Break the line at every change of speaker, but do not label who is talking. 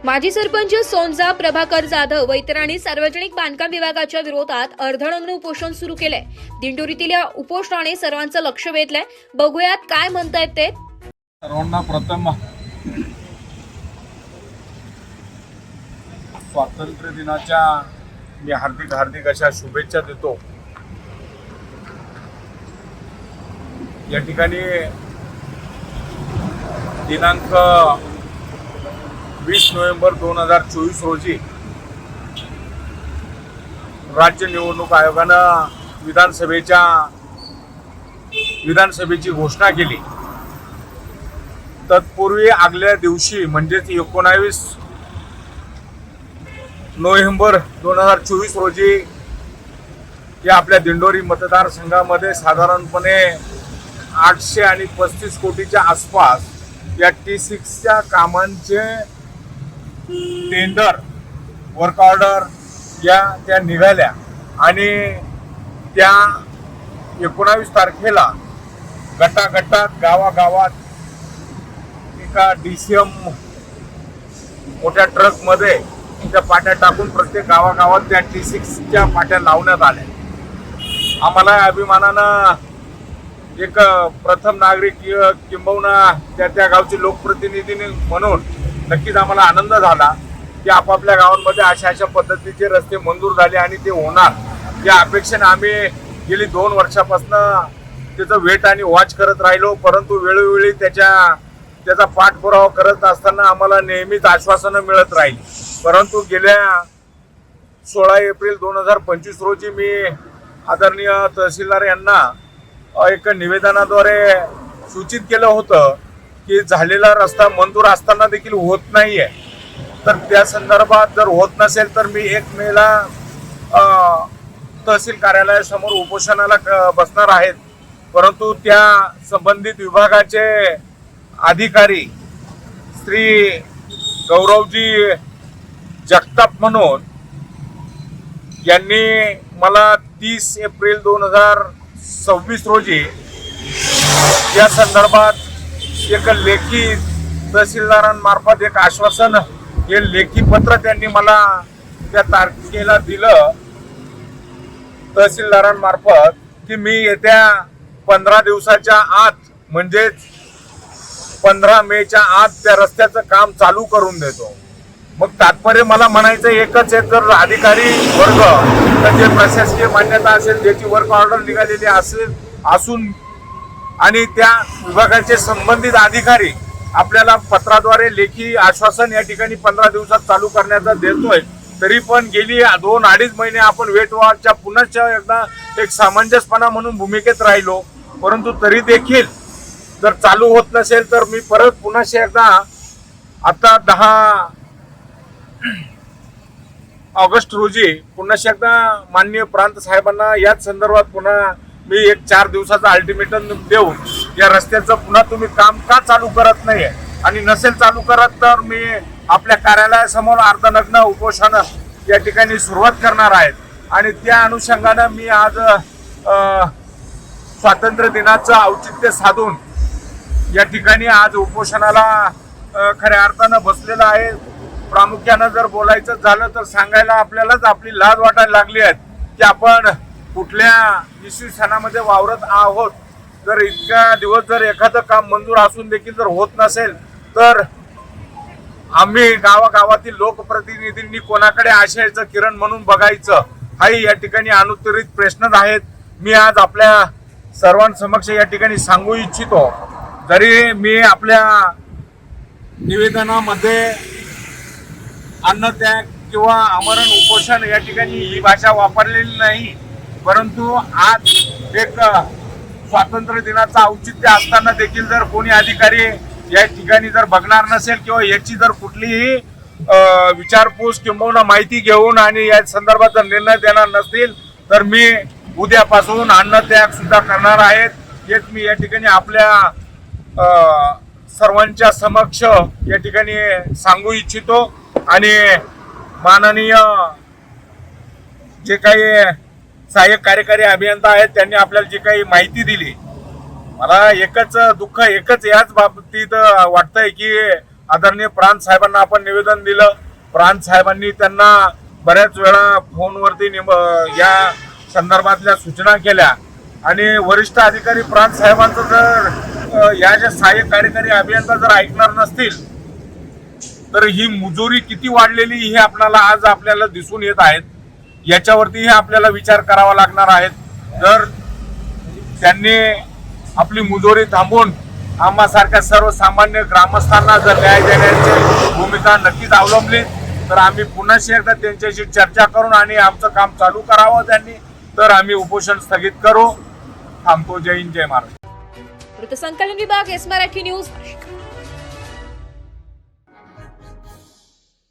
माजी सरपंच सोनजा प्रभाकर जाधव व इतरांनी सार्वजनिक बांधकाम विभागाच्या विरोधात अर्धनग्न उपोषण सुरू केले। दिंडोरीतील या उपोषणाने सर्वांचं लक्ष वेधलंय। बघूयात काय म्हणतायत ते।
सर्वांना प्रथम स्वातंत्र्य दिनाच्या मी हार्दिक अशा शुभेच्छा देतो। या ठिकाणी दिनांक 20 नोव्हेंबर 2024 रोजी राज्य निवडणूक आयोगानं विधानसभेची घोषणा केली। तत्पूर्वी आगल्या दिवशी म्हणजेच 19 नोव्हेंबर 2024 रोजी या आपल्या दिंडोरी मतदारसंघामध्ये साधारणपणे 835 कोटीच्या आसपास या T6च्या कामांचे टेंडर वर्क ऑर्डर त्या निघाल्या आणि त्या 19 तारखेला गटागटात गावागावात एका DCM मोठ्या ट्रकमध्ये त्या पाट्या टाकून प्रत्येक गावागावात त्या T6च्या पाट्या लावण्यात आल्या। आम्हाला अभिमानानं एक प्रथम नागरिक किंबहुना त्या गावचे लोकप्रतिनिधी म्हणून नक्कीच आम्हाला आनंद झाला की आपापल्या गावांमध्ये अशा पद्धतीचे रस्ते मंजूर झाले आणि ते होणार या अपेक्षेने आम्ही गेली 2 वर्षापासून त्याचं वेट आणि वॉच करत राहिलो। परंतु वेळोवेळी त्याचा पाठपुरावा करत असताना आम्हाला नेहमीच आश्वासनं मिळत राहिली। परंतु गेल्या 16 एप्रिल 2025 रोजी मी आदरणीय तहसीलदार यांना एक निवेदनाद्वारे सूचित केलं होतं की झालेला रस्ता मंजूर असताना देखील होत नाहीये, तर त्या संदर्भात जर होत नसेल तर मी 1 मेला तहसील कार्यालयासमोर उपोषणाला बसणार आहेत। परंतु त्या संबंधित विभागाचे अधिकारी श्री गौरवजी जगताप म्हणून यांनी मला 30 एप्रिल 2026 रोजी या संदर्भात एक लेखी तहसीलदारांमार्फत एक आश्वासन हे लेखी पत्र त्यांनी मला त्या तारखेला दिलं तहसीलदारांमार्फत की मी येत्या 15 दिवसाच्या आत म्हणजेच 15 मेच्या आत त्या रस्त्याचं काम चालू करून देतो। मग तात्पर्य मला म्हणायचं एकच आहे, जर अधिकारी वर्ग तर जे प्रशासकीय मान्यता असेल ज्याची वर्क ऑर्डर निघालेली असून आणि त्या विभागाचे संबंधित अधिकारी आपल्याला पत्राद्वारे लेखी आश्वासन या ठिकाणी 15 दिवसात चालू करण्याचा देतोय, तरी पण गेली 2-2.5 महिने आपण वेट वॉचच्या पुन्हा एकदा एक सामंजस्यपणा म्हणून भूमिकेत राहिलो। परंतु तरी देखील जर चालू होत नसेल तर मी परत पुन्हा एकदा आता 10 ऑगस्ट रोजी पुन्हा एकदा माननीय प्रांत साहेबांना याच संदर्भात पुन्हा मी एक 4 दिवसाचा अल्टिमेटम देऊन या रस्त्याचं पुन्हा तुम्ही काम का चालू करत नाहीये आणि नसेल चालू करत तर मी आपल्या कार्यालयासमोर अर्धनग्न उपोषण या ठिकाणी सुरुवात करणार आहेत। आणि त्या अनुषंगानं मी आज स्वातंत्र्य दिनाचं औचित्य साधून या ठिकाणी आज उपोषणाला खऱ्या अर्थानं बसलेलं आहे। प्रामुख्यानं जर बोलायचं झालं तर सांगायला आपल्यालाच आपली लाज वाटायला लागली आहे की आपण कुठल्या इसवी सणामध्ये वावरत आहोत। जर इतक्या दिवस जर एखादं काम मंजूर असून देखील जर होत नसेल तर आम्ही गावागावातील लोकप्रतिनिधींनी कोणाकडे आशयाचं किरण म्हणून बघायचं हाही या ठिकाणी अनुत्तरित प्रश्नच आहेत। मी आज आपल्या सर्वांसमक्ष या ठिकाणी सांगू इच्छितो, जरी मी आपल्या निवेदनामध्ये अन्नत्याग किंवा आमरण उपोषण या ठिकाणी ही भाषा वापरलेली नाही, परंतु आज एक स्वातंत्र्य दिनाचं औचित्य असताना देखील जर कोणी अधिकारी या ठिकाणी जर बघणार नसेल किंवा याची जर कुठलीही विचारपूस किंवा माहिती घेऊन आणि या संदर्भात जर निर्णय देणार नसतील तर मी उद्यापासून अन्नत्याग सुद्धा करणार आहेत। हेच मी या ठिकाणी आपल्या सर्वांच्या समक्ष या ठिकाणी सांगू इच्छितो। आणि माननीय जे काही सहाय्यक कार्यकारी अभियंता आहेत त्यांनी आपल्याला जी काही माहिती दिली, मला एकच दुःख एकच याच बाबतीत वाटतंय की आदरणीय प्रांत साहेबांना आपण निवेदन दिलं. प्रांत साहेबांनी त्यांना बऱ्याच वेळा फोनवरती या संदर्भातल्या सूचना केल्या आणि वरिष्ठ अधिकारी प्रांत साहेबांचं जर या ज्या सहाय्यक कार्यकारी अभियंता जर ऐकणार नसतील तर ही मुजोरी किती वाढलेली हे आपल्याला दिसून येत आहेत. याच्यावरतीही आपल्याला विचार करावा लागणार आहे. जर त्यांनी आपली मुजोरी थांबवून आम्हासारख्या सर्वसामान्य ग्रामस्थांना जर न्याय देण्याची भूमिका नक्कीच अवलंबली तर आम्ही पुन्हा एकदा त्यांच्याशी चर्चा करून आणि आमचं काम चालू करावं त्यांनी तर आम्ही उपोषण स्थगित करू. थांबतो. जय हिंद, जय महाराष्ट्र.
वृत्तसंकलन विभाग, एस मराठी न्यूज.